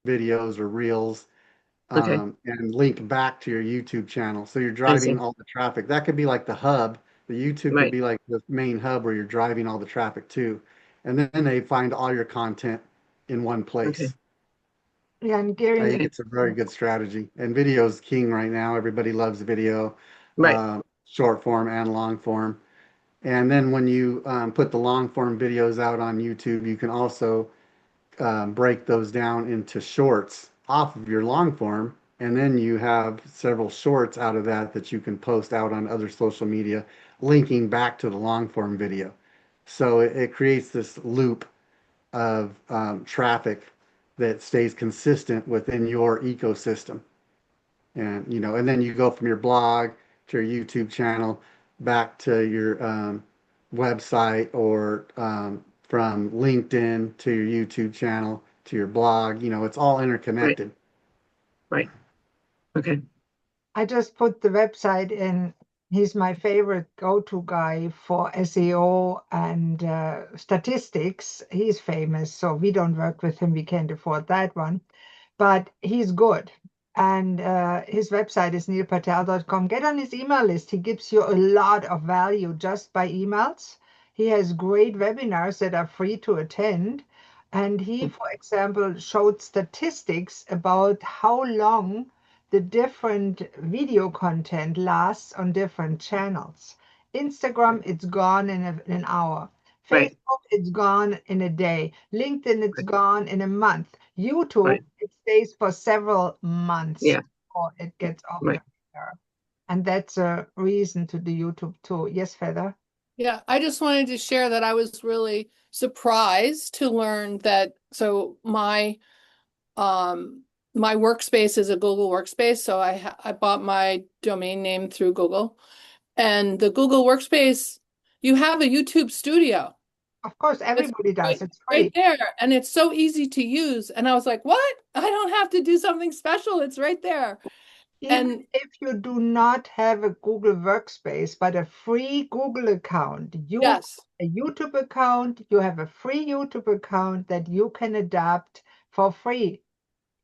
videos or reels, Okay. and link back to your YouTube channel. So you're I driving see. all the traffic. That could be like the hub. The YouTube could Right. be like the main hub where you're driving all the traffic to. And then they find all your content in one Okay. place. Yeah, and I Gary, think Okay. it's a very good strategy. And video is king right now. Everybody loves video, Right. short form and long form. And then when you put the long form videos out on YouTube, you can also break those down into shorts off of your long form. And then you have several shorts out of that that you can post out on other social media, linking back to the long form video. So it creates this loop of traffic that stays consistent within your ecosystem. And, and then you go from your blog to your YouTube channel back to your website or from LinkedIn to your YouTube channel to your blog. It's all Right. interconnected. Right. Okay. I just put the website in. He's my favorite go-to guy for SEO and statistics. He's famous, so we don't work with him. We can't afford that one, but he's good. And his website is neilpatel.com. Get on his email list. He gives you a lot of value just by emails. He has great webinars that are free to attend. And he, for example, showed statistics about how long the different video content lasts on different channels. Instagram, it's gone in an hour. Right. Facebook, it's gone in a day. LinkedIn, it's Right. gone in a month. YouTube, Right. it stays for several months Yeah. before it gets off the Right. radar. And that's a reason to do YouTube too. Yes, Feather? Yeah, I just wanted to share that I was really surprised to learn that. So my workspace is a Google workspace, so I bought my domain name through Google. And the Google workspace, you have a YouTube studio. Of course, It's everybody does. right, It's right free. there, and it's so easy to use. And I was like, "What? I don't have to do something special. It's right there." Even And if you do not have a Google Workspace, but a free Google account, you yes, a YouTube account, you have a free YouTube account that you can adapt for free.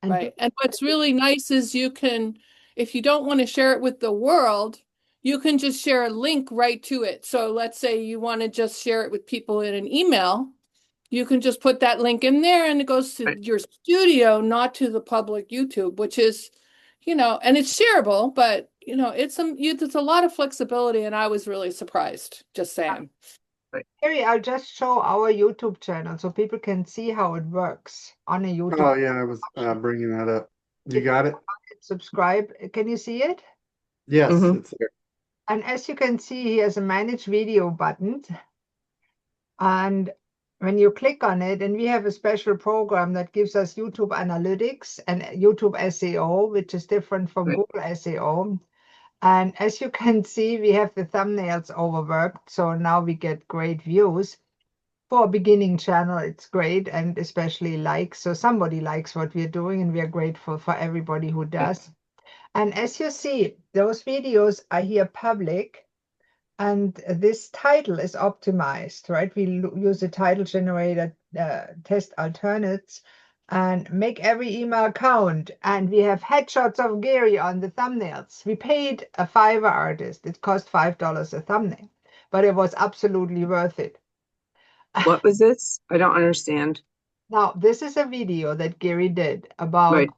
And do right. And what's really nice is you can, if you don't want to share it with the world, you can just share a link right to it. So let's say you want to just share it with people in an email. You can just put that link in there and it goes to Right. your studio, not to the public YouTube, which is, and it's shareable, but it's a lot of flexibility, and I was really surprised, just saying. Right. Harry, I'll just show our YouTube channel so people can see how it works on a YouTube. Oh, yeah, I was bringing that up. You If got it? you subscribe, can you see it? Yes, Mm-hmm. it's there. And as you can see, he has a manage video button. And when you click on it, and we have a special program that gives us YouTube analytics and YouTube SEO, which is different from Right. Google SEO. And as you can see, we have the thumbnails overworked. So now we get great views. For a beginning channel, it's great, and especially likes. So somebody likes what we're doing, and we are grateful for everybody who does. And as you see, those videos are here public. And this title is optimized, right? We use a title generator, test alternates, and make every email count. And we have headshots of Gary on the thumbnails. We paid a Fiverr artist. It cost $5 a thumbnail, but it was absolutely worth it. What was this? I don't understand. Now, this is a video that Gary did about Right.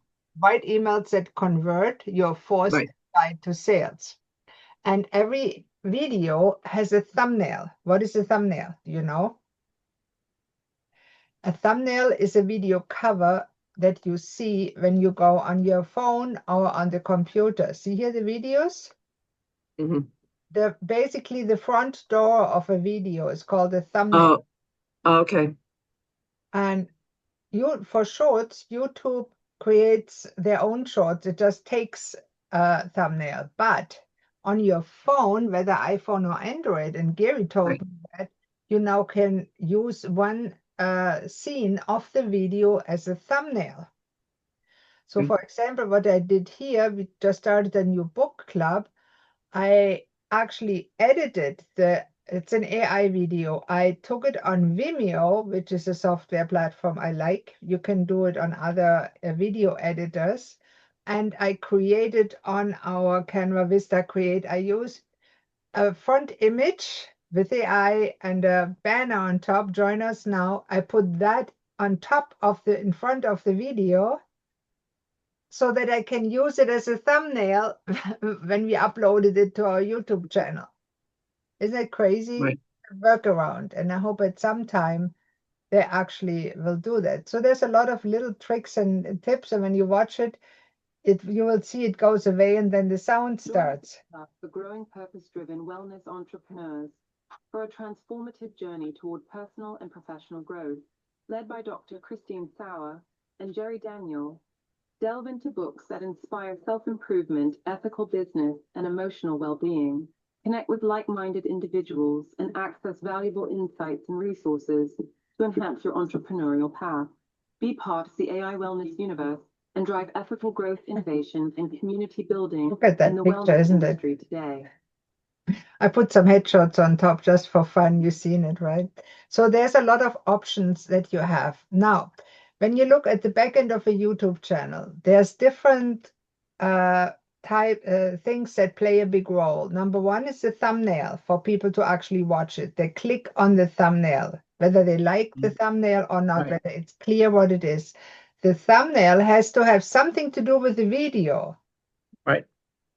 write emails that convert your forced Right. site to sales. And every video has a thumbnail. What is a thumbnail? Do you know? A thumbnail is a video cover that you see when you go on your phone or on the computer. See here the videos? Mm-hmm. Basically the front door of a video is called a thumbnail. Oh, okay. And for shorts, YouTube creates their own shorts. It just takes a thumbnail. But on your phone, whether iPhone or Android, and Gary told Right. me that you now can use one scene of the video as a thumbnail. So Right. for example, what I did here, we just started a new book club. I actually edited the It's an AI video. I took it on Vimeo, which is a software platform I like. You can do it on other video editors. And I created on our Canva Vista Create. I use a front image with AI and a banner on top. Join us now. I put that on top of in front of the video so that I can use it as a thumbnail when we uploaded it to our YouTube channel. Isn't that crazy? Right. Workaround. And I hope at some time they actually will do that. So there's a lot of little tricks and tips. And when you watch it, you will see it goes away and then the sound starts. For growing purpose-driven wellness entrepreneurs for a transformative journey toward personal and professional growth, led by Dr. Christine Sauer and Jerry Daniel. Delve into books that inspire self-improvement, ethical business, and emotional well-being. Connect with like-minded individuals and access valuable insights and resources to enhance your entrepreneurial path. Be part of the AI wellness universe and drive ethical growth, innovation, and community building Look at that in the picture, wellness isn't it? industry today. I put some headshots on top just for fun. You've seen it, right? So there's a lot of options that you have. Now, when you look at the back end of a YouTube channel, there's different things that play a big role. Number one is the thumbnail for people to actually watch it. They click on the thumbnail, whether they like the thumbnail or not, whether it's clear what it is. The thumbnail has to have something to do with the video. Right.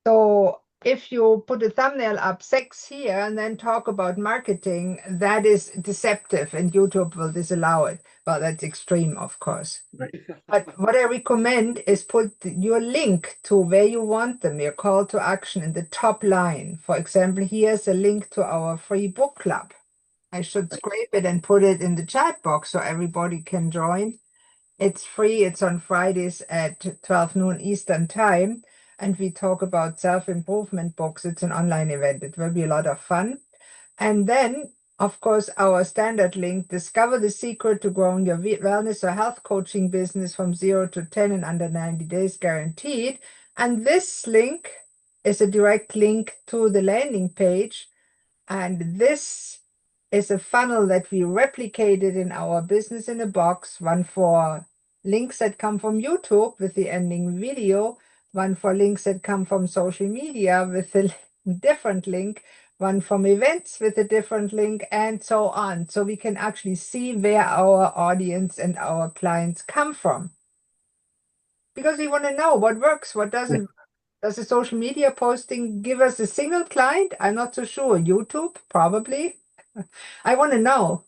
So if you put a thumbnail up, sex here, and then talk about marketing, that is deceptive and YouTube will disallow it. Well, that's extreme, of course. Right. But what I recommend is put your link to where you want them, your call to action in the top line. For example, here's a link to our free book club. I should scrape it and put it in the chat box so everybody can join. It's free. It's on Fridays at 12 noon Eastern time. And we talk about self-improvement books. It's an online event. It will be a lot of fun. And then, of course, our standard link, discover the secret to growing your wellness or health coaching business from 0 to 10 in under 90 days guaranteed. And this link is a direct link to the landing page. And this is a funnel that we replicated in our business in a box, one for links that come from YouTube with the ending video, one for links that come from social media with a different link, one from events with a different link, and so on. So we can actually see where our audience and our clients come from. Because we want to know what works, what doesn't work. Does the social media posting give us a single client? I'm not so sure. YouTube, probably. I want to know.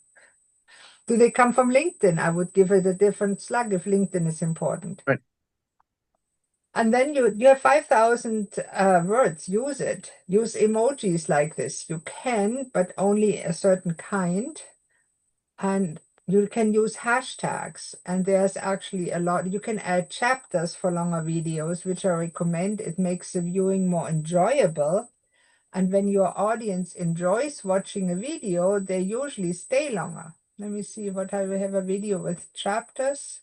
Do they come from LinkedIn? I would give it a different slug if LinkedIn is important. Right. And then you have 5,000 words. Use it. Use emojis like this. You can, but only a certain kind. And you can use hashtags. And there's actually a lot. You can add chapters for longer videos, which I recommend. It makes the viewing more enjoyable. And when your audience enjoys watching a video, they usually stay longer. Let me see what I have a video with chapters.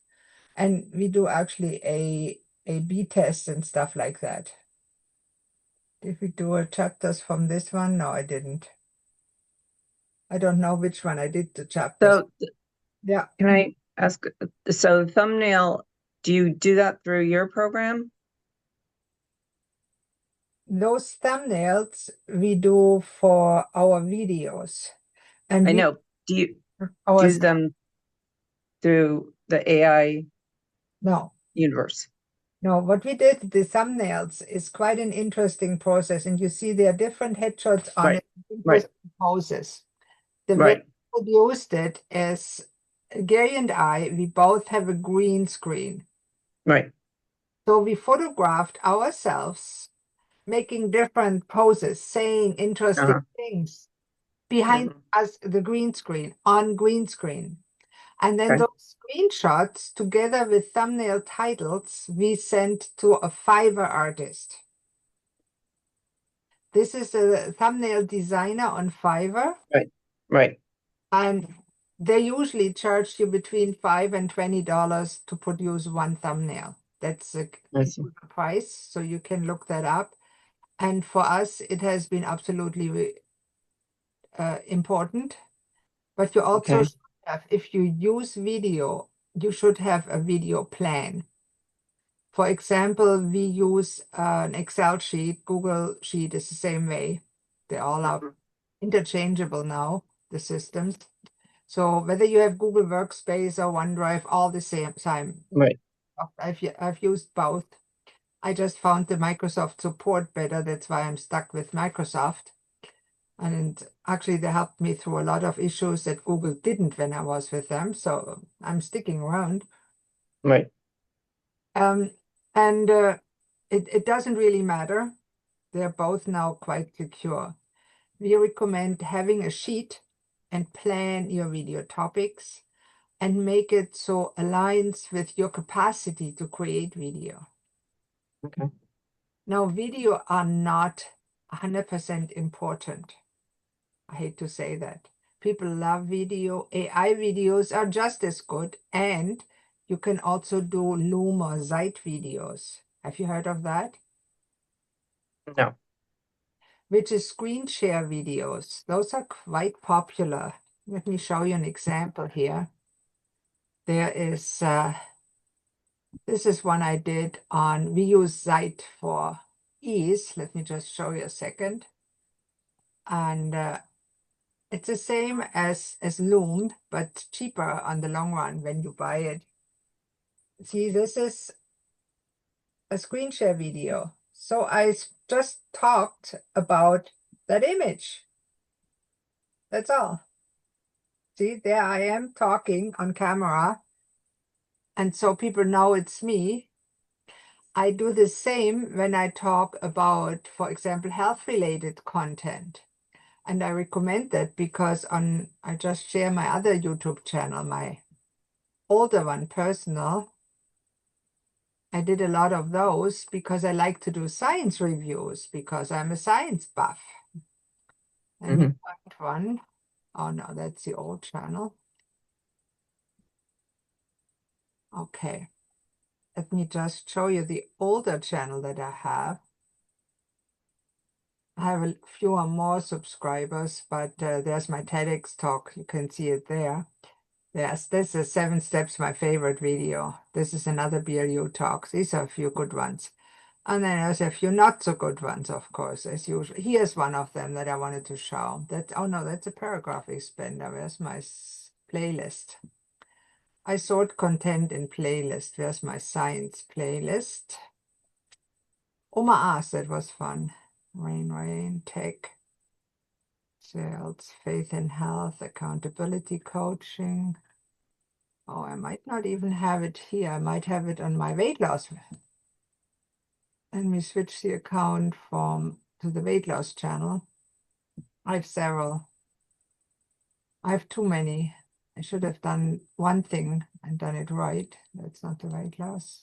And we do actually a B test and stuff like that. Did we do a chapters from this one? No, I didn't. I don't know which one I did the chapters. So Yeah. can I ask, so thumbnail, do you do that through your program? Those thumbnails we do for our videos. And I we, know. Do you our, do them through the AI no. universe? No, what we did, the thumbnails, is quite an interesting process. And you see there are different headshots on Right, it, right. interesting poses. The Right. way we produced it is Gary and I, we both have a green screen. Right. So we photographed ourselves making different poses, saying interesting things behind us, the green screen, on green screen. And then Okay. those screenshots, together with thumbnail titles, we sent to a Fiverr artist. This is a thumbnail designer on Fiverr. Right. Right. And they usually charge you between $5 and $20 to produce one thumbnail. That's a I see. price, so you can look that up. And for us, it has been absolutely important, but you also Okay. should have, if you use video, you should have a video plan. For example, we use an Excel sheet. Google Sheet is the same way. They all are interchangeable now, the systems. So whether you have Google Workspace or OneDrive, all the same. Right. I've used both. I just found the Microsoft support better. That's why I'm stuck with Microsoft. And actually, they helped me through a lot of issues that Google didn't when I was with them. So I'm sticking around. Right. And it doesn't really matter. They're both now quite secure. We recommend having a sheet and plan your video topics and make it so aligns with your capacity to create video. Okay. Now, video are not 100% important. I hate to say that. People love video. AI videos are just as good. And you can also do Loom or Zeit videos. Have you heard of that? No. Which is screen share videos. Those are quite popular. Let me show you an example here. There is, this is one I did on, we use Zeit for ease. Let me just show you a second. And it's the same as Loom, but cheaper on the long run when you buy it. See, this is a screen share video. So I just talked about that image. That's all. See, there I am talking on camera. And so people know it's me. I do the same when I talk about, for example, health-related content. And I recommend that because I just share my other YouTube channel, my older one, personal. I did a lot of those because I like to do science reviews because I'm a science buff. And you find one. Oh no, that's the old channel. Okay. Let me just show you the older channel that I have. I have a few more subscribers, but there's my TEDx talk. You can see it there. Yes, this is 7 Steps, my favorite video. This is another BLU talk. These are a few good ones. And then there's a few not so good ones, of course, as usual. Here's one of them that I wanted to show. Oh no, that's a paragraph expander. Where's my playlist? I sort content in playlist. Where's my science playlist? Oma asked, that was fun. Rain, tech, sales, faith and health, accountability coaching. Oh, I might not even have it here. I might have it on my weight loss. Let me switch the account to the weight loss channel. I have several. I have too many. I should have done one thing and done it right. That's not the weight loss.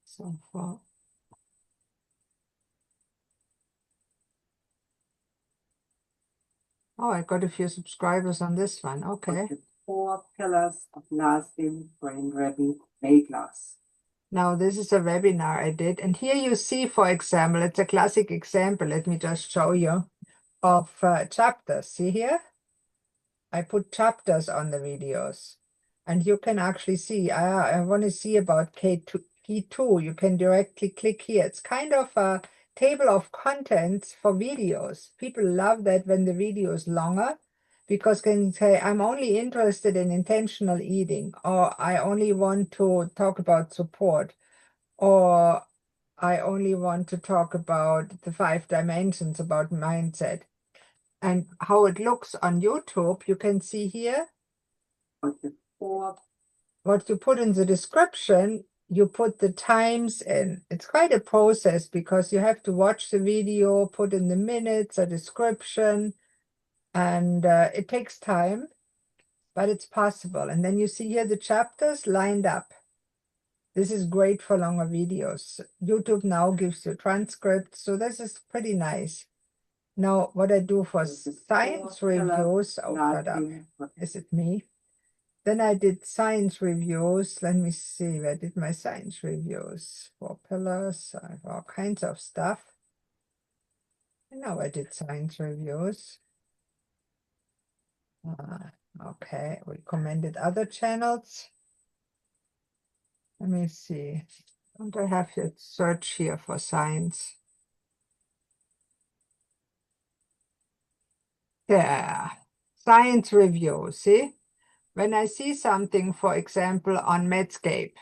So far. Oh, I got a few subscribers on this one. Okay. 4 pillars of lasting brain-ready weight loss. Now, this is a webinar I did. And here you see, for example, it's a classic example. Let me just show you of chapters. See here? I put chapters on the videos. And you can actually see, I want to see about K2. You can directly click here. It's kind of a table of contents for videos. People love that when the video is longer because can say, I'm only interested in intentional eating, or I only want to talk about support, or I only want to talk about the 5 dimensions about mindset. And how it looks on YouTube, you can see here. What you put in the description, you put the times in. It's quite a process because you have to watch the video, put in the minutes, a description, and it takes time, but it's possible. And then you see here the chapters lined up. This is great for longer videos. YouTube now gives you transcripts, so this is pretty nice. Now, what I do for science reviews, oh, shut up. Is it me? Then I did science reviews. Let me see, where did my science reviews? 4 pillars, I have all kinds of stuff. I know I did science reviews. Okay, recommended other channels. Let me see. Don't I have to search here for science? Yeah, science review. See, when I see something, for example, on Medscape,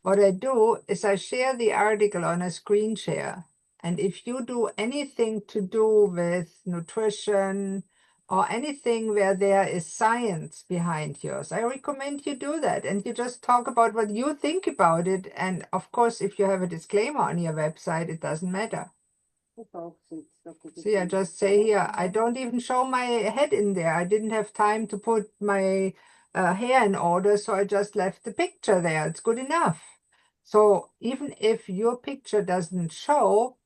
what I do is I share the article on a screen share. And if you do anything to do with nutrition or anything where there is science behind yours, I recommend you do that. And you just talk about what you think about it. And of course, if you have a disclaimer on your website, it doesn't matter. See, I just say here, I don't even show my head in there. I didn't have time to put my hair in order, so I just left the picture there. It's good enough. So even if your picture doesn't show,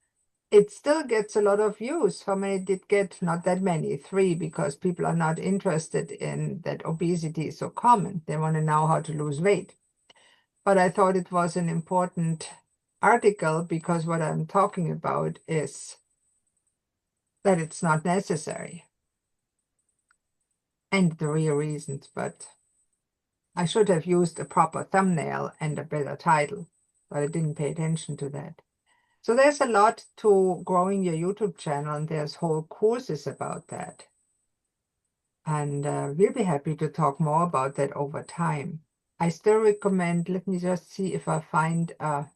it still gets a lot of views. How many did it get? Not that many, 3, because people are not interested in that obesity is so common. They want to know how to lose weight. But I thought it was an important article because what I'm talking about is that it's not necessary. And the real reasons, but I should have used a proper thumbnail and a better title, but I didn't pay attention to that. So there's a lot to growing your YouTube channel, and there's whole courses about that. And we'll be happy to talk more about that over time. I still recommend, let me just see if I find Can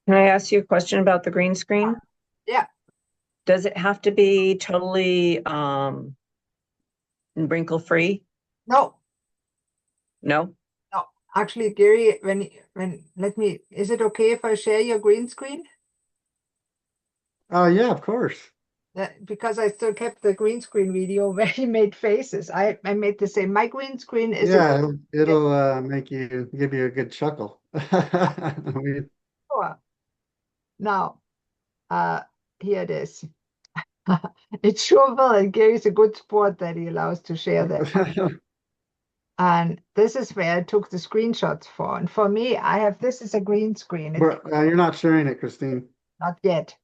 I ask you a question about the green screen? yeah. Does it have to be totally wrinkle free? No, No? no. Actually, Gary, is it okay if I share your green screen? Oh, yeah, of course. Because I still kept the green screen video where he made faces. I made the same. My green screen is Yeah, it'll give you a good chuckle. sure. Now, here it is. It sure will, and Gary's a good sport that he allows to share that. And this is where I took the screenshots for. And for me, this is a green screen. It's You're not sharing it, Christine. not yet.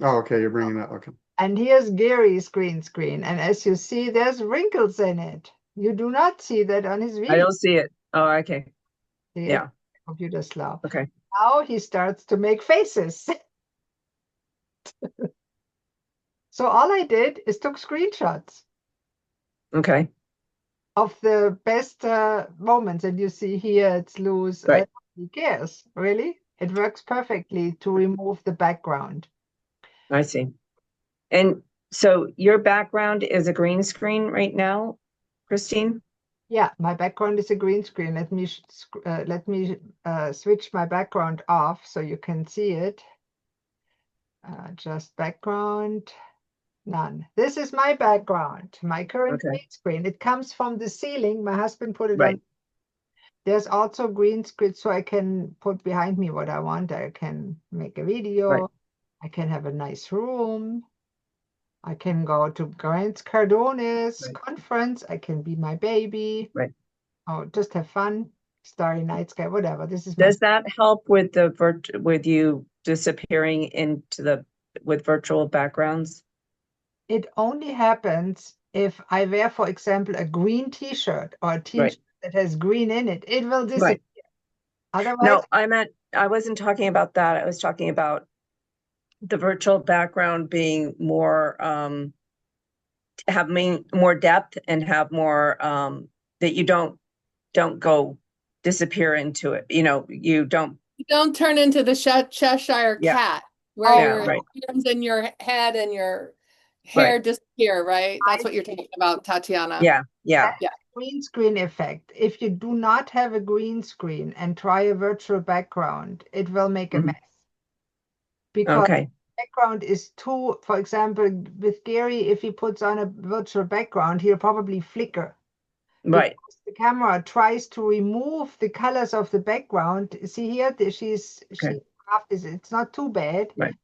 Oh, okay, you're bringing it up. Okay. And here's Gary's green screen. And as you see, there's wrinkles in it. You do not see that on his video. I don't see it. Oh, okay. See Yeah. it? Computer slow. Okay. Now he starts to make faces. So all I did is took screenshots Okay. of the best moments. And you see here, it's loose. Right. Who cares, really? It works perfectly to remove the background. I see. And so your background is a green screen right now, Christine? Yeah, my background is a green screen. Let me switch my background off so you can see it. Just background, none. This is my background, my current green screen. It comes from the ceiling. My husband put it on. There's also green screen, so I can put behind me what I want. I can make a video. Right. I can have a nice room. I can go to Grant Cardone's conference. I can be my baby. Right. Oh, just have fun. Starry night sky, whatever. This is Does that help with with you disappearing into with virtual backgrounds? It only happens if I wear, for example, a green t-shirt or a t-shirt that has green in it. It will disappear. Otherwise, no, I wasn't talking about that. I was talking about the virtual background being more having more depth and have more that you don't go disappear into it. You don't turn into the Cheshire cat where your hands in your head and your hair disappear, right? That's what you're talking about, Tatiana. Yeah. Green screen effect. If you do not have a green screen and try a virtual background, it will make a mess. Because background is too, for example, with Gary, if he puts on a virtual background, he'll probably flicker. Right. Because the camera tries to remove the colors of the background. See here, it's not too bad. Right.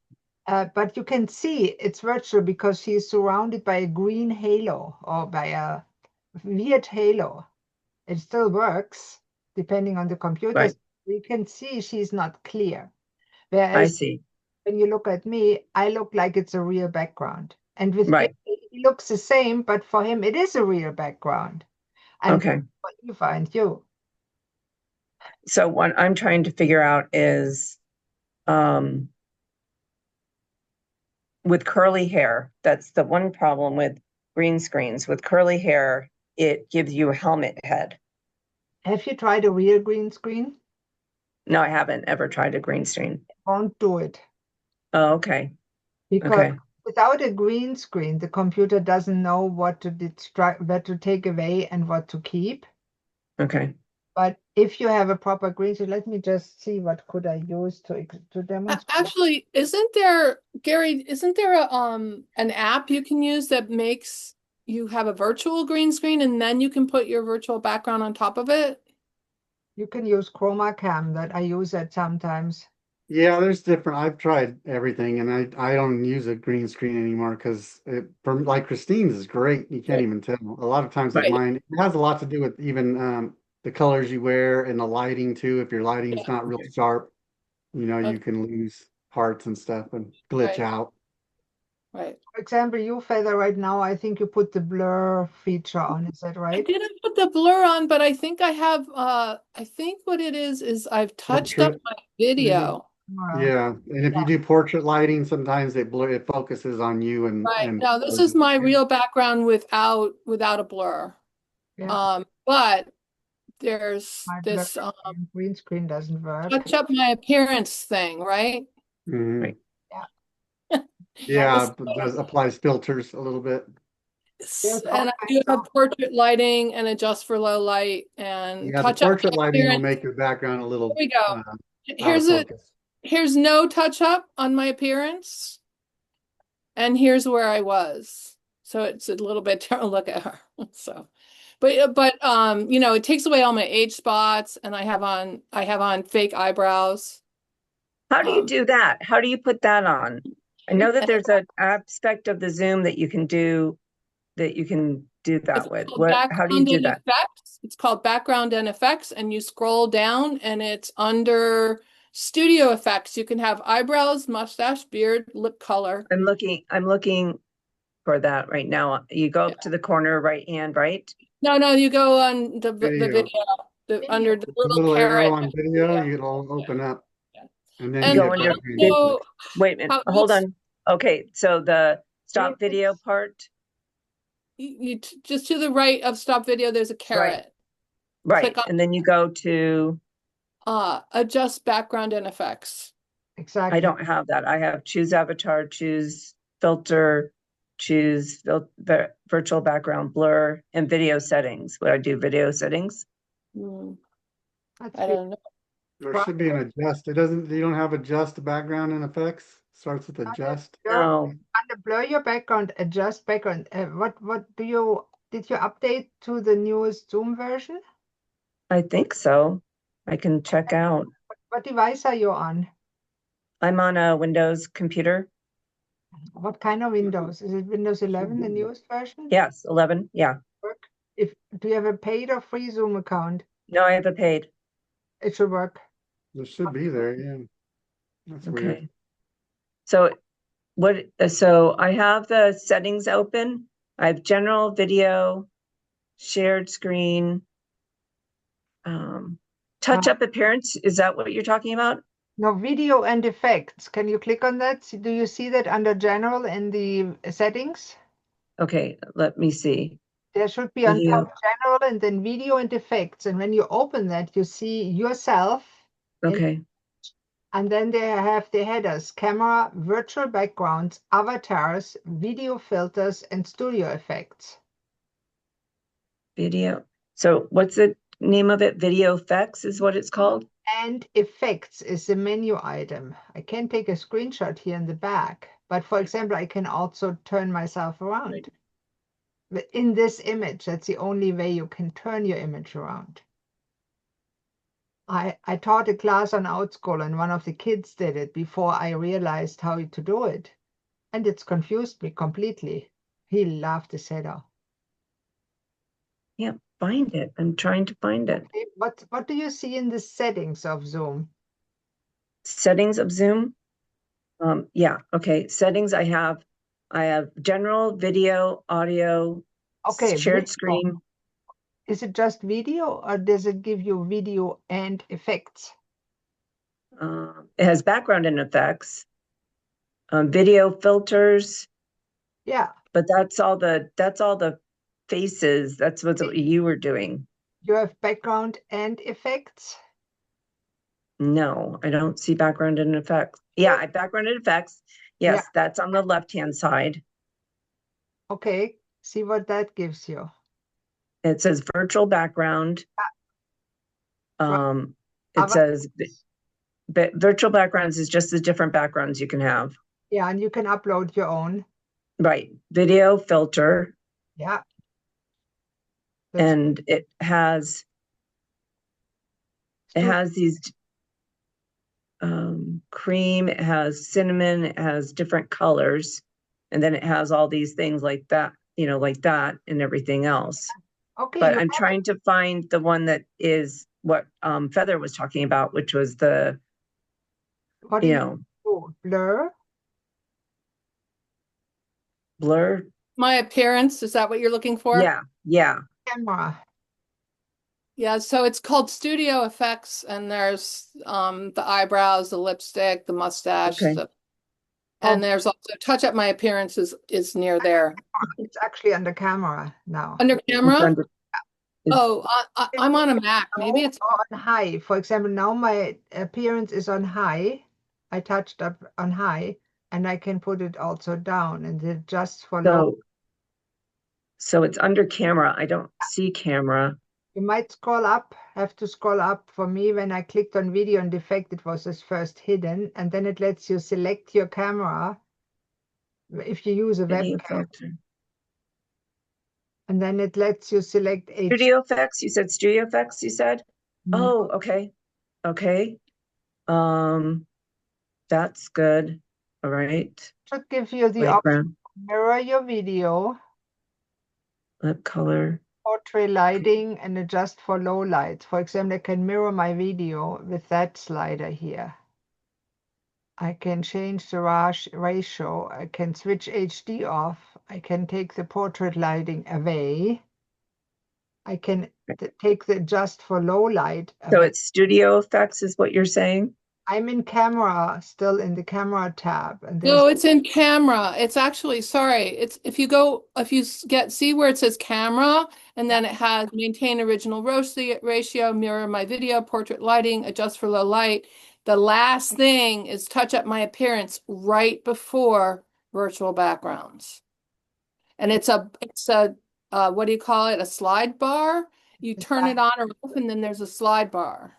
But you can see it's virtual because she's surrounded by a green halo or by a weird halo. It still works depending on the computer. Right. You can see she's not clear. I Whereas see. when you look at me, I look like it's a real background. And with Right. Gary, he looks the same, but for him, it is a real background. And Okay. for Eva and you. So what I'm trying to figure out is, with curly hair, that's the one problem with green screens. With curly hair, it gives you a helmet head. Have you tried a real green screen? No, I haven't ever tried a green screen. Won't do it. Oh, okay. Because Okay. without a green screen, the computer doesn't know what to what to take away and what to keep. Okay. But if you have a proper green screen, let me just see what could I use to demonstrate. Actually, isn't there, Gary, isn't there a an app you can use that makes you have a virtual green screen and then you can put your virtual background on top of it? You can use Chroma Cam that I use it sometimes. Yeah, there's different. I've tried everything, and I don't use a green screen anymore because from like Christine's is great. You can't even tell. A lot of times with Right. mine, it has a lot to do with even the colors you wear and the lighting too. If your lighting's Yeah. not real sharp, you Okay. can lose parts and stuff and glitch Right. out. Right. For example, you Feather right now, I think you put the blur feature on, is that I right? didn't put the blur on, but I think I have I think what it is I've touched up Portrait, my maybe. video. Yeah, and if you do portrait lighting, sometimes it focuses on you Right. and Now this is my real background without a blur. Yeah. But there's My blur this green screen doesn't work. touch up my appearance thing, right? Mhm. Right. Yeah. Yeah, but does applies filters a little bit. There's all And I do kinds have of portrait lighting and adjust for low light and Yeah, the touch up portrait my lighting will appearance. make your background a Here little we go. out of focus. Here's no touch up on my appearance. And here's where I was. So it's a little bit look at her. So but it takes away all my age spots and I have on fake eyebrows. How do you do that? How do you put that on? I know that there's an aspect of the Zoom that you can do that It's with. called How do you background do and that? effects. It's called background and effects, and you scroll down and it's under studio effects. You can have eyebrows, mustache, beard, lip color. I'm looking for that right now. You go up to the corner right hand, right? No, you go on the Video. video, under the The little little arrow carrot. on video, it'll open up, Yeah. and then You you And go hit under background. so wait a minute, how hold on. Okay, so the stop video Yes. part, just to the right of stop video, there's a carrot. right? Click on And then you go to, adjust background and effects. Exactly. I don't have that. I have choose avatar, choose filter, choose virtual background blur, and video settings. Would I do video settings? That's I don't know. There should be an adjust. You don't have adjust background and effects? Starts with adjust. No, Under blur your background, adjust background. What did you update to the newest Zoom version? I think so. I can check out. What device are you on? I'm on a Windows computer. What kind of Windows? Is it Windows 11, the newest version? Yes, 11. Yeah. Work? Do you have a paid or free Zoom account? No, I have a paid. It should work. It should be there, yeah. That's weird. Okay. So I have the settings open. I have general video, shared screen, touch up appearance. Is that what you're talking about? No, video and effects. Can you click on that? Do you see that under general in the settings? Okay, let me see. There should be on Video. top general and then video and effects. And when you open that, you see yourself. Okay. And then they have the headers: camera, virtual backgrounds, avatars, video filters, and studio effects. Video. So what's the name of it? Video effects is what it's called? And effects is the menu item. I can take a screenshot here in the back, but for example, I can also turn myself around. But in this image, that's the only way you can turn your image around. I taught a class on Outschool and one of the kids did it before I realized how to do it. And it's confused me completely. He laughed his head off. Yeah, find it. I'm trying to find it. Okay, what do you see in the settings of Zoom? settings of Zoom. Yeah, okay. Settings I have general, video, audio, Okay, shared video. screen. Is it just video or does it give you video and effects? It has background and effects, video filters, Yeah, but that's all the faces. That's what you were doing. you have background and effects. No, I don't see background and effects. Yeah, background and effects. Yes, Yeah. that's on the left-hand side. Okay, see what that gives you. It says virtual background. It Other- says virtual backgrounds is just the different backgrounds you can have. Yeah, and you can upload your own. Right. Video filter. Yeah. And it has these cream, it has cinnamon, it has different colors, and then it has all these things like that, like that and everything else. Okay, But I'm trying to find the one that is what Feather was talking about, which was the, what do you do? Blur. My appearance, is that what you're looking for? Yeah. Camera. Yeah, so it's called Studio Effects, and there's the eyebrows, the lipstick, the mustache, Okay. and there's also Touch Up My Appearance is near there. It's actually under camera now. Under camera? I'm on a Mac. Maybe it's on high. For example, now my appearance is on high. I touched up on high, and I can put it also down and adjust for low. So it's under camera. I don't see camera. You might scroll up, have to scroll up. For me, when I clicked on video and effect, it was as first hidden, and then it lets you select your camera if you use a webcam. And then it lets you select Studio Effects. You said Studio Effects, you said? Oh, okay. Okay. That's good. All right. Should give you the option to mirror your video. Lip color. Portrait lighting and adjust for low lights. For example, I can mirror my video with that slider here. I can change the ratio. I can switch HD off. I can take the portrait lighting away. I can take the adjust for low light away. So it's Studio Effects is what you're saying? I'm in camera, still in the camera tab. And no, it's in camera. It's actually, sorry. It's if you see where it says camera, and then it has maintain original ratio, mirror my video, portrait lighting, adjust for low light. The last thing is touch up my appearance right before virtual backgrounds. And it's a what do you call it? A slide bar. You turn it on or off, and then there's a slide bar.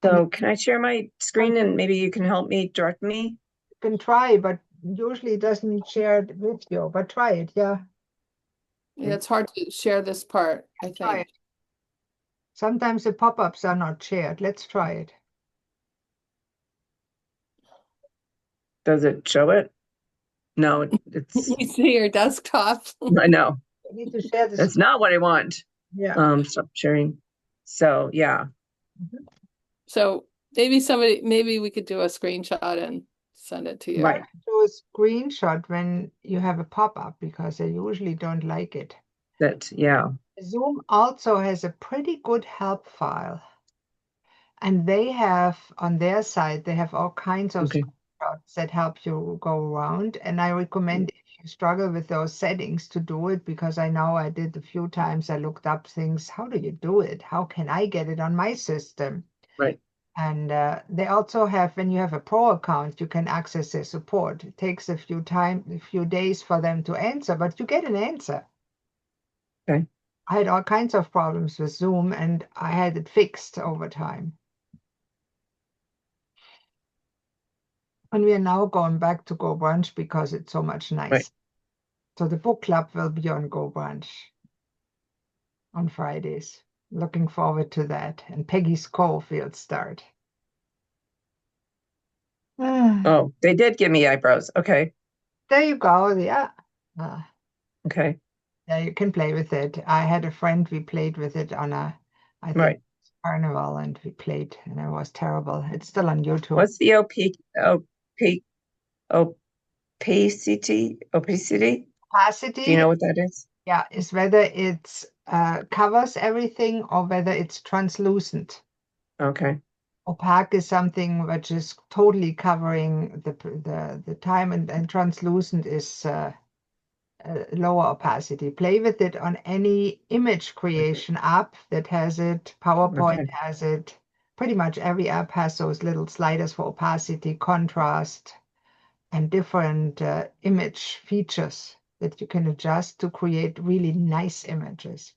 So can I share my screen and maybe you can help me, direct me? You can try, but usually it doesn't share the video, but try it, yeah. Yeah, it's hard to share this part, I think. Sometimes the pop-ups are not shared. Let's try it. Does it show it? No, it's... You see your desktop. I know. You need to share this. That's not what I want. Yeah. Stop sharing. So, yeah. So maybe we could do a screenshot and send it to you. Right. Do a screenshot when you have a pop-up because I usually don't like it. Yeah. Zoom also has a pretty good help file. And they have, on their site, they have all kinds of screenshots that help you go around. And I recommend if you struggle with those settings to do it, because I know I did a few times. I looked up things. How do you do it? How can I get it on my system? Right. And they also have, when you have a pro account, you can access their support. It takes a few days for them to answer, but you get an answer. Okay. I had all kinds of problems with Zoom, and I had it fixed over time. And we are now going back to Go Brunch because it's so much nice. Right. So the book club will be on Go Brunch on Fridays. Looking forward to that. And Peggy's Schofield start. Oh, they did give me eyebrows. Okay. There you go. Yeah. Okay. Yeah, you can play with it. I had a friend, we played with it on I think, right. Carnival, and we played, and it was terrible. It's still on YouTube. What's the opacity? Opacity? Opacity, Do you know what that is? yeah, is whether it's covers everything or whether it's translucent. Okay. Opaque is something which is totally covering the time, and translucent is lower opacity. Play with it on any image creation app that has it. PowerPoint Okay. has it. Pretty much every app has those little sliders for opacity, contrast, and different image features that you can adjust to create really nice images.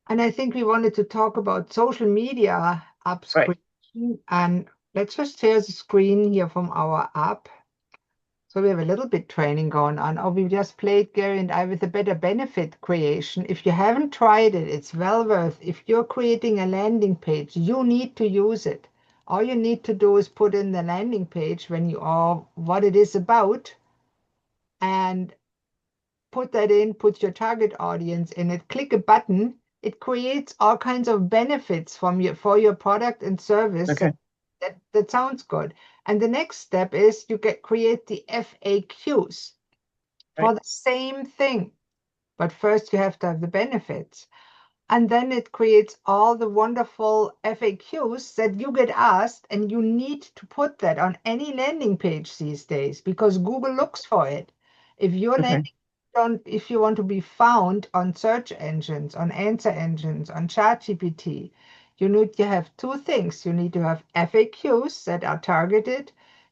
And I think we wanted to talk about social media apps Right. creation. And let's just share the screen here from our app. So we have a little bit training going on, or we just played, Gary and I, with a better benefit creation. If you haven't tried it, it's well worth. If you're creating a landing page, you need to use it. All you need to do is put in the landing page when you are, what it is about, and put that in, put your target audience in it, click a button. It creates all kinds of benefits for your product and service. Okay. That sounds good. And the next step is you create the FAQs for Right. the same thing. But first you have to have the benefits. And then it creates all the wonderful FAQs that you get asked, and you need to put that on any landing page these days because Google looks for it. If your Okay. if you want to be found on search engines, on answer engines, on ChatGPT, you need to have two things. You need to have FAQs that are targeted.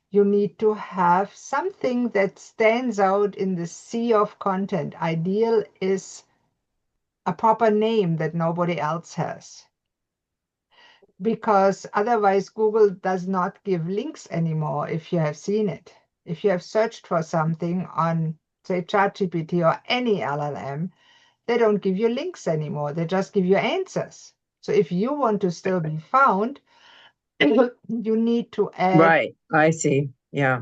You need to have something that stands out in the sea of content. Ideal is a proper name that nobody else has. Because otherwise Google does not give links anymore if you have seen it. If you have searched for something on, say, ChatGPT or any LLM, they don't give you links anymore. They just give you answers. So if you want to still be found, you need to add, Right. I see. Yeah.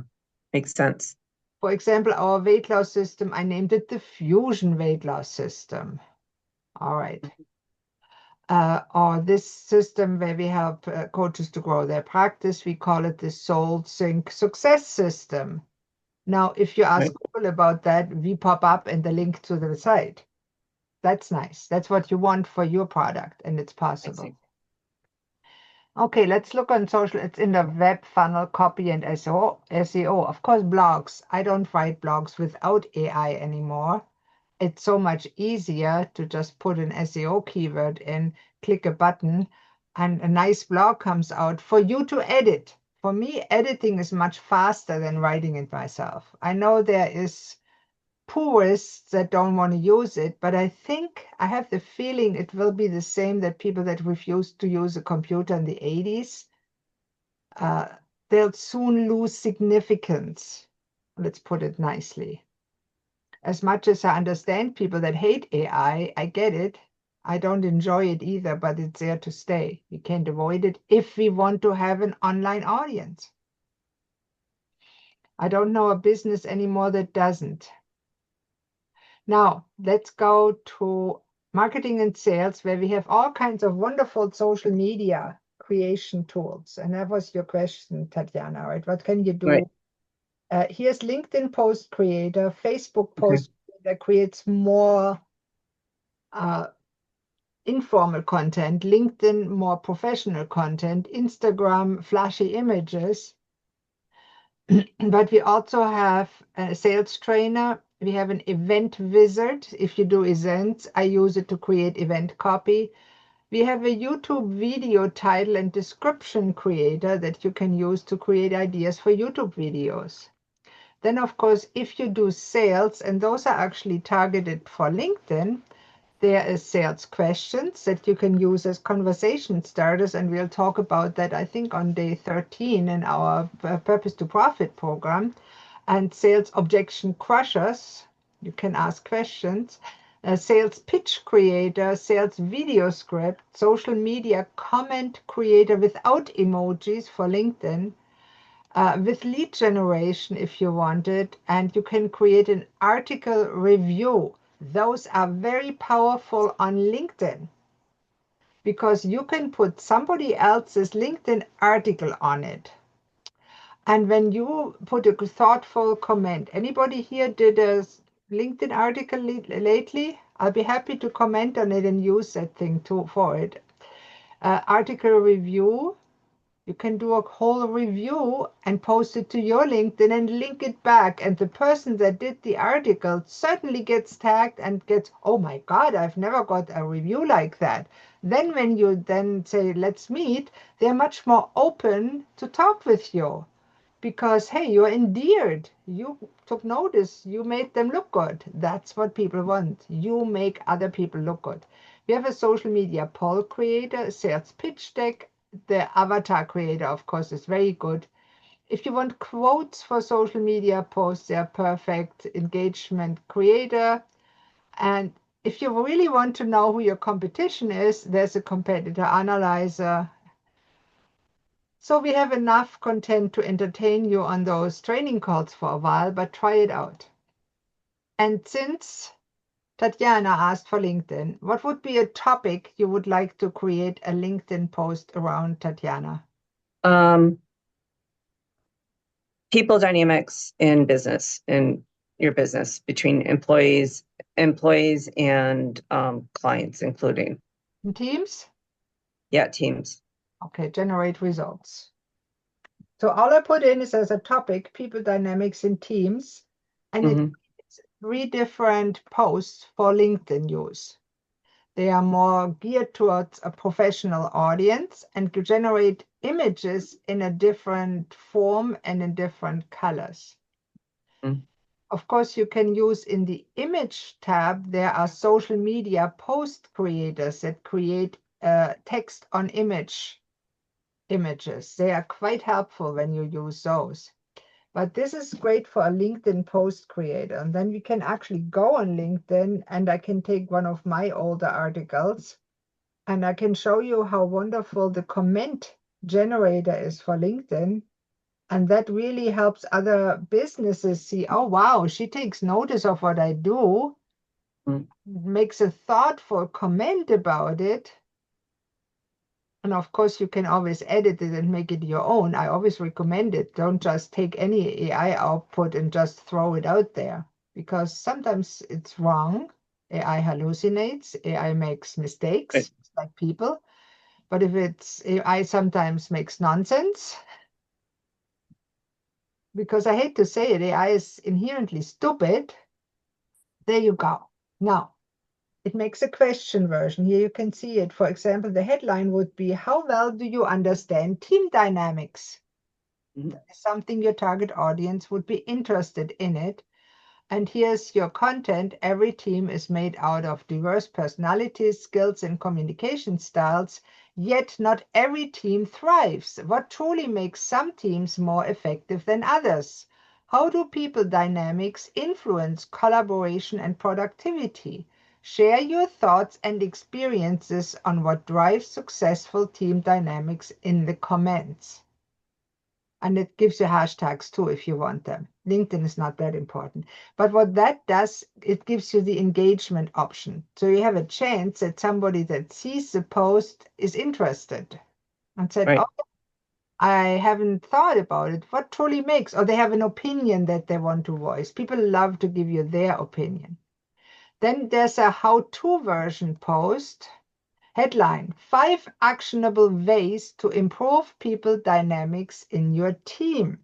Makes sense. for example, our weight loss system. I named it the Fusion Weight Loss System. All right. Or this system where we help coaches to grow their practice, we call it the Soul Sync Success System. Now, if you ask Right. Google about that, we pop up in the link to the site. That's nice. That's what you want for your product, and it's possible. Okay, let's look on social. It's in the web funnel, copy, and SEO. Of course, blogs. I don't write blogs without AI anymore. It's so much easier to just put an SEO keyword in, click a button, and a nice blog comes out for you to edit. For me, editing is much faster than writing it myself. I know there is purists that don't want to use it, but I think I have the feeling it will be the same that people that refused to use a computer in the 80s, they'll soon lose significance. Let's put it nicely. As much as I understand people that hate AI, I get it. I don't enjoy it either, but it's there to stay. We can't avoid it if we want to have an online audience. I don't know a business anymore that doesn't. Now, let's go to marketing and sales, where we have all kinds of wonderful social media creation tools. And that was your question, Tatiana, right? What can you do? Right. Here's LinkedIn Post Creator, Facebook Okay. Post that creates more informal content, LinkedIn more professional content, Instagram flashy images. But we also have a sales trainer. We have an event wizard. If you do events, I use it to create event copy. We have a YouTube video title and description creator that you can use to create ideas for YouTube videos. Then, of course, if you do sales, and those are actually targeted for LinkedIn, there is sales questions that you can use as conversation starters, and we'll talk about that, I think, on day 13 in our Purpose to Profit program. And sales objection crushers, you can ask questions. A sales pitch creator, sales video script, social media comment creator without emojis for LinkedIn, with lead generation if you want it, and you can create an article review. Those are very powerful on LinkedIn. because you can put somebody else's LinkedIn article on it. And when you put a thoughtful comment, anybody here did a LinkedIn article lately? I'll be happy to comment on it and use that thing too for it. Article review. You can do a whole review and post it to your LinkedIn and link it back. And the person that did the article certainly gets tagged and gets, oh my God, I've never got a review like that. Then when you then say, let's meet, they're much more open to talk with you because, hey, you're endeared. You took notice. You made them look good. That's what people want. You make other people look good. We have a social media poll creator, a sales pitch deck. The avatar creator, of course, is very good. If you want quotes for social media posts, they're perfect. Engagement creator. And if you really want to know who your competition is, there's a competitor analyzer. So we have enough content to entertain you on those training calls for a while, but try it out. And since Tatiana asked for LinkedIn, what would be a topic you would like to create a LinkedIn post around, Tatiana? People dynamics in business, in your business between employees and clients, including. In Teams? Yeah, teams. Okay, generate results. So all I put in is as a topic, people dynamics in Teams, and it's 3 different posts for LinkedIn use. They are more geared towards a professional audience and to generate images in a different form and in different colors. Of course, you can use in the image tab, there are social media post creators that create text on images. They are quite helpful when you use those. But this is great for a LinkedIn post creator. And then we can actually go on LinkedIn and I can take one of my older articles and I can show you how wonderful the comment generator is for LinkedIn. And that really helps other businesses see, oh, wow, she takes notice of what I do, makes a thoughtful comment about it. And of course, you can always edit it and make it your own. I always recommend it. Don't just take any AI output and just throw it out there because sometimes it's wrong. AI hallucinates, AI makes mistakes, like people. But if it's AI sometimes makes nonsense, because I hate to say it, AI is inherently stupid. There you go. Now, it makes a question version. Here you can see it. For example, the headline would be, how well do you understand team dynamics? That is something your target audience would be interested in it. And here's your content. Every team is made out of diverse personalities, skills, and communication styles, yet not every team thrives. What truly makes some teams more effective than others? How do people dynamics influence collaboration and productivity? Share your thoughts and experiences on what drives successful team dynamics in the comments. And it gives you hashtags too if you want them. LinkedIn is not that important. But what that does, it gives you the engagement option. So you have a chance that somebody that sees the post is interested and said, oh, I haven't thought about it. What truly makes, or they have an opinion that they want to voice. People love to give you their opinion. Then there's a how-to version post. Headline, 5 actionable ways to improve people dynamics in your team.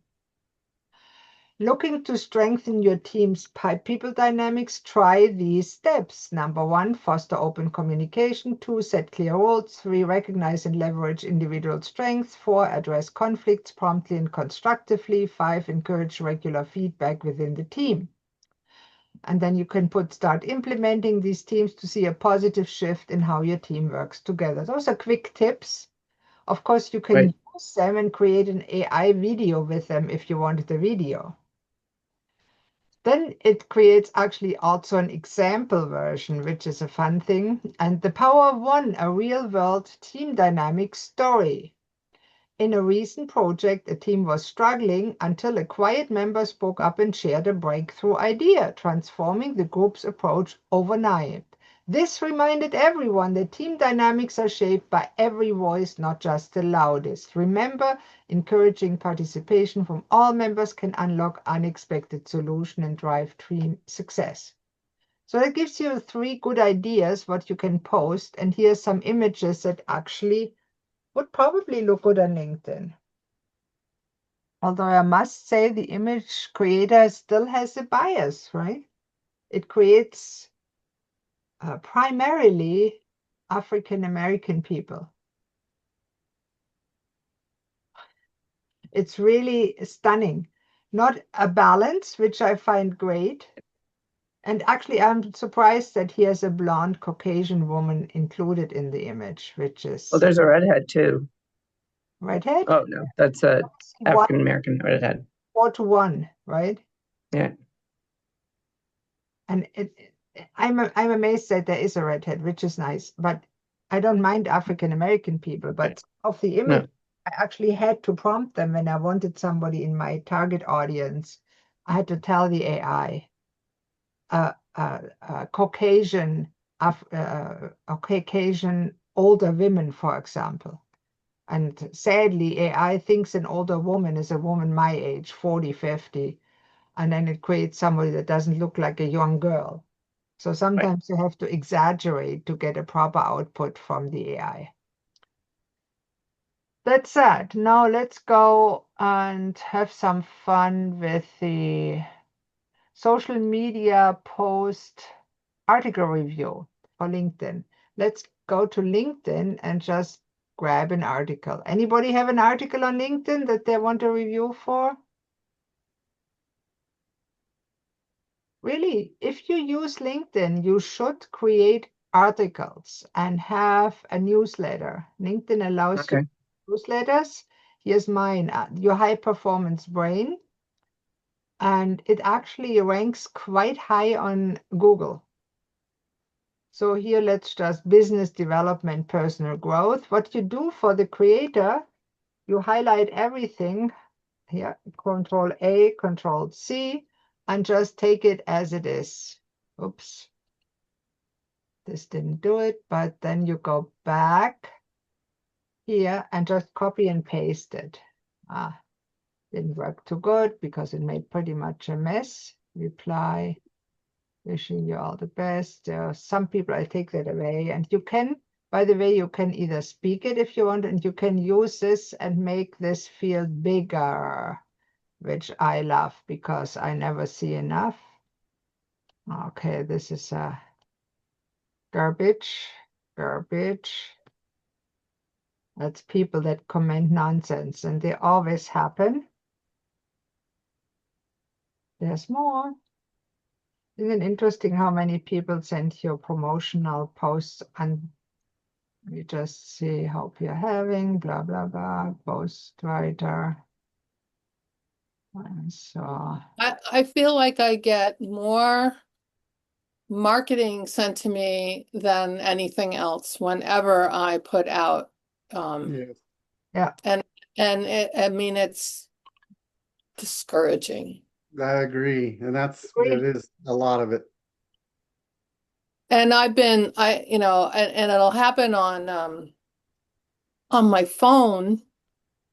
Looking to strengthen your team's people dynamics, try these steps. Number 1, foster open communication. 2, set clear roles. 3, recognize and leverage individual strengths. 4, address conflicts promptly and constructively. 5, encourage regular feedback within the team. And then you can start implementing these teams to see a positive shift in how your team works together. Those are quick tips. Of course, you can use them and create an AI video with them if you wanted a video. Then it creates actually also an example version, which is a fun thing. And the power of one, a real-world team dynamic story. In a recent project, a team was struggling until a quiet member spoke up and shared a breakthrough idea, transforming the group's approach overnight. This reminded everyone that team dynamics are shaped by every voice, not just the loudest. Remember, encouraging participation from all members can unlock unexpected solutions and drive team success. So that gives you 3 good ideas what you can post. And here's some images that actually would probably look good on LinkedIn. Although I must say the image creator still has a bias, right? It creates primarily African American people. It's really stunning. Not a balance, which I find great. And actually, I'm surprised that he has a blonde Caucasian woman included in the image, which is Well, there's a redhead too. redhead. Oh no, that's a African American redhead. 4-1, right? Yeah. And I'm amazed that there is a redhead, which is nice. But I don't mind African American people. But of the image, No. I actually had to prompt them when I wanted somebody in my target audience. I had to tell the AI, Caucasian older women, for example. And sadly, AI thinks an older woman is a woman my age, 40, 50, and then it creates somebody that doesn't look like a young girl. So sometimes you have to exaggerate to get a proper output from the AI. That's that. Now let's go and have some fun with the social media post article review for LinkedIn. Let's go to LinkedIn and just grab an article. Anybody have an article on LinkedIn that they want a review for? Really, if you use LinkedIn, you should create articles and have a newsletter. LinkedIn allows you newsletters. Here's mine, Your High Performance Brain. And it actually ranks quite high on Google. So here, let's just business development, personal growth. What you do for the creator, you highlight everything here, Control A, Control C, and just take it as it is. Oops. This didn't do it, but then you go back here and just copy and paste it. Didn't work too good because it made pretty much a mess. Reply, wishing you all the best. There are some people, I take that away. And you can, by the way, you can either speak it if you want, and you can use this and make this field bigger, which I love because I never see enough. Okay, this is a garbage. That's people that comment nonsense, and they always happen. There's more. Isn't it interesting how many people send you promotional posts and you just see, hope you're having, blah, blah, blah, post writer. And so I feel like I get more marketing sent to me than anything else whenever I put out. Yes. yeah, And I mean, it's discouraging. I agree. And Agree. it is a lot of it. And and it'll happen on my phone.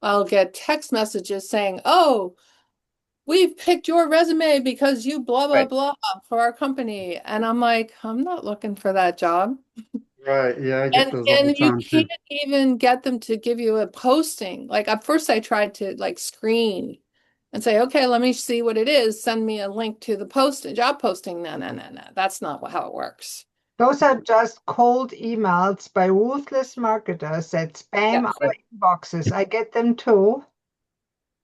I'll get text messages saying, "Oh, we've picked your resume because you blah blah Right. blah for our company." And I'm like, I'm not looking for that job. Right. Yeah, I get those all the And you time can't too. even get them to give you a posting. Like at first I tried to like screen and say, okay, let me see what it is. Send me a link to the job posting. No, no, no, no. That's not how it works. Those are just cold emails by ruthless marketers that spam Yes. our inboxes. I get them too.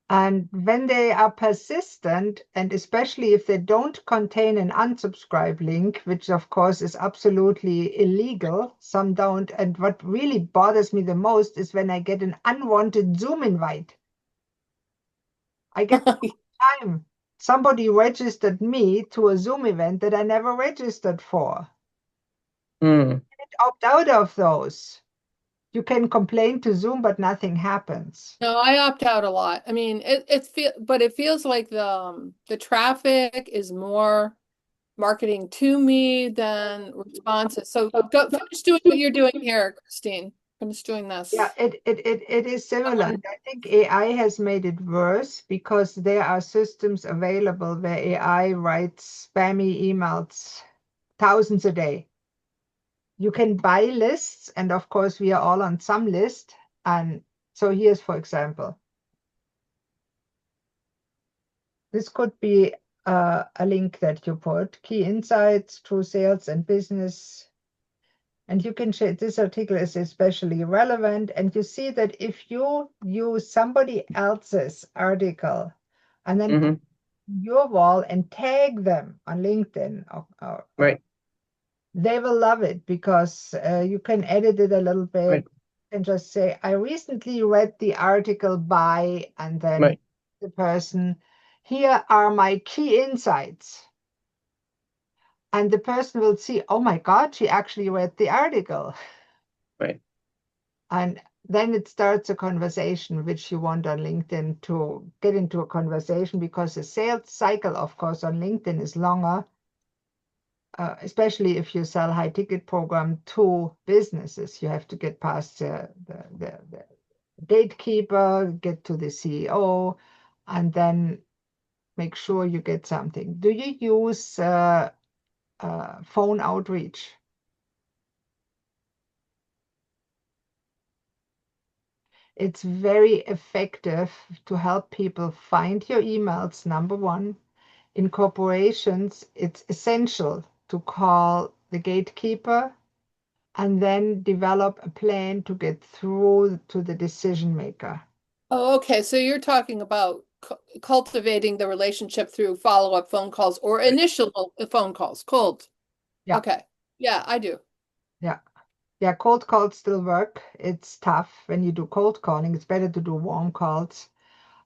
And when they are persistent, and especially if they don't contain an unsubscribe link, which of course is absolutely illegal, some don't. And what really bothers me the most is when I get an unwanted Zoom invite. I get them all the time. Somebody registered me to a Zoom event that I never registered for. Mm. Opt out of those. You can complain to Zoom, but nothing happens. No, I opt out a lot. I mean, but it feels like the traffic is more marketing to me than responses. So go finish doing what you're doing here, Christine. Finish doing this. Yeah, it is similar. And I think AI has made it worse because there are systems available where AI writes spammy emails thousands a day. You can buy lists, and of course, we are all on some list. And so here's, for example, this could be a link that you put, key insights, true sales and business. And you can share this article is especially relevant. And you see that if you use somebody else's article and then put your wall and tag them on LinkedIn, Right. they will love it because you can edit it a little bit Right. and just say, I recently read the article by, and then Right. the person, here are my key insights. And the person will see, oh my God, she actually read the article. Right. And then it starts a conversation, which you want on LinkedIn to get into a conversation, because the sales cycle, of course, on LinkedIn is longer, especially if you sell high ticket program to businesses. You have to get past the gatekeeper, get to the CEO, and then make sure you get something. Do you use phone outreach? It's very effective to help people find your emails, number one. In corporations, it's essential to call the gatekeeper and then develop a plan to get through to the decision maker. Oh, okay. So you're talking about cultivating the relationship through follow-up phone calls or initial phone calls, cold. Yeah. Okay. Yeah, I do. Yeah. Yeah, cold calls still work. It's tough when you do cold calling. It's better to do warm calls.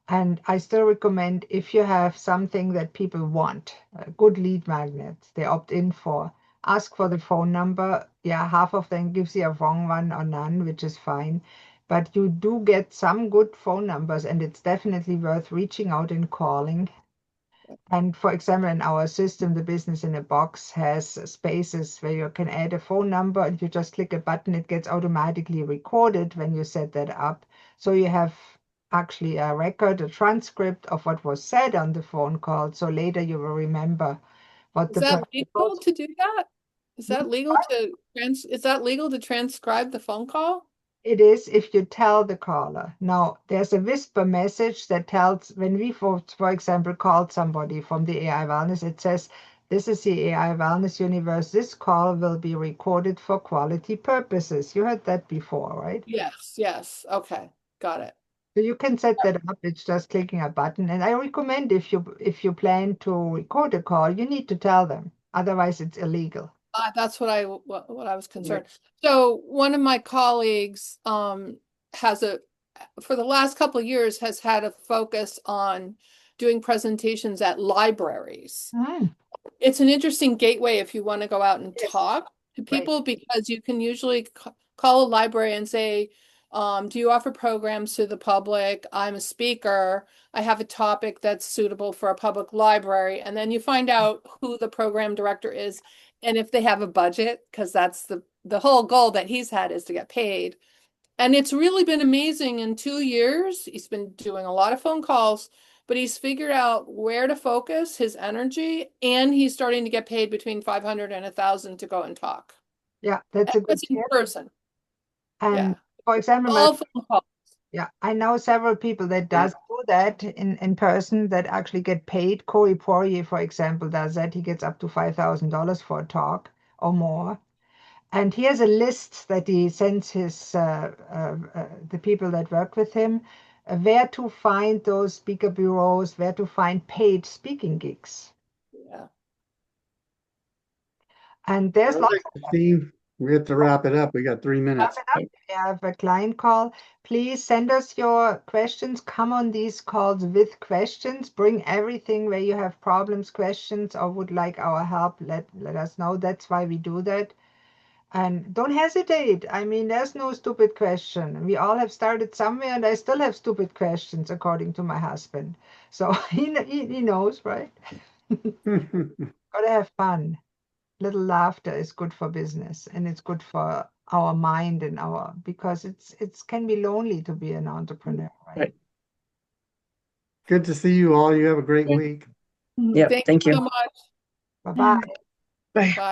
And I still recommend, if you have something that people want, a good lead magnet, they opt in for, ask for the phone number. Yeah, half of them gives you a wrong one or none, which is fine. But you do get some good phone numbers, and it's definitely worth reaching out and calling. And for example, in our system, the business in a box has spaces where you can add a phone number, and you just click a button, it gets automatically recorded when you set that up. So you have actually a record, a transcript of what was said on the phone call. So later you will remember what Is the that person legal to do that? Is that legal What? to is that legal to transcribe the phone call? It is if you tell the caller. Now, there's a whisper message that tells when we, for example, called somebody from the AI Wellness, it says, this is the AI Wellness Universe. This call will be recorded for quality purposes. You heard that before, right? Yes, yes. Okay. Got it. So you can set that up. It's just clicking a button. And I recommend if you plan to record a call, you need to tell them. Otherwise, it's illegal. That's what I was concerned. So one of my colleagues has for the last couple of years has had a focus on doing presentations at libraries. Mm, It's an interesting gateway if you want to go out and yes, talk to right. people, because you can usually call a library and say, do you offer programs to the public? I'm a speaker. I have a topic that's suitable for a public library. And then you find out who the program director is and if they have a budget, because that's the whole goal that he's had, is to get paid. And it's really been amazing. In 2 years, he's been doing a lot of phone calls, but he's figured out where to focus his energy, and he's starting to get paid between 500 and 1,000 to go and talk. Yeah, that's a good That's in tip. person. And Yeah. for example, All phone calls. yeah, I know several people that does do that in person that actually get paid. Corey Poirier, for example, does that. He gets up to $5,000 for a talk or more. And he has a list that he sends his the people that work with him, where to find those speaker bureaus, where to find paid speaking gigs. Yeah. And there's lots of Christine, we have to wrap it up. We got 3 minutes. we have a client call. Please send us your questions. Come on these calls with questions. Bring everything where you have problems, questions, or would like our help. Let us know. That's why we do that. And don't hesitate. I mean, there's no stupid question. We all have started somewhere, and I still have stupid questions, according to my husband. So he knows, right? Gotta have fun. Little laughter is good for business, and it's good for our mind and because it's can be lonely to be an entrepreneur, right? Right. Good to see you all. You have a great week. Yep, Thank thank you you. so much. Bye-bye. Bye. Bye.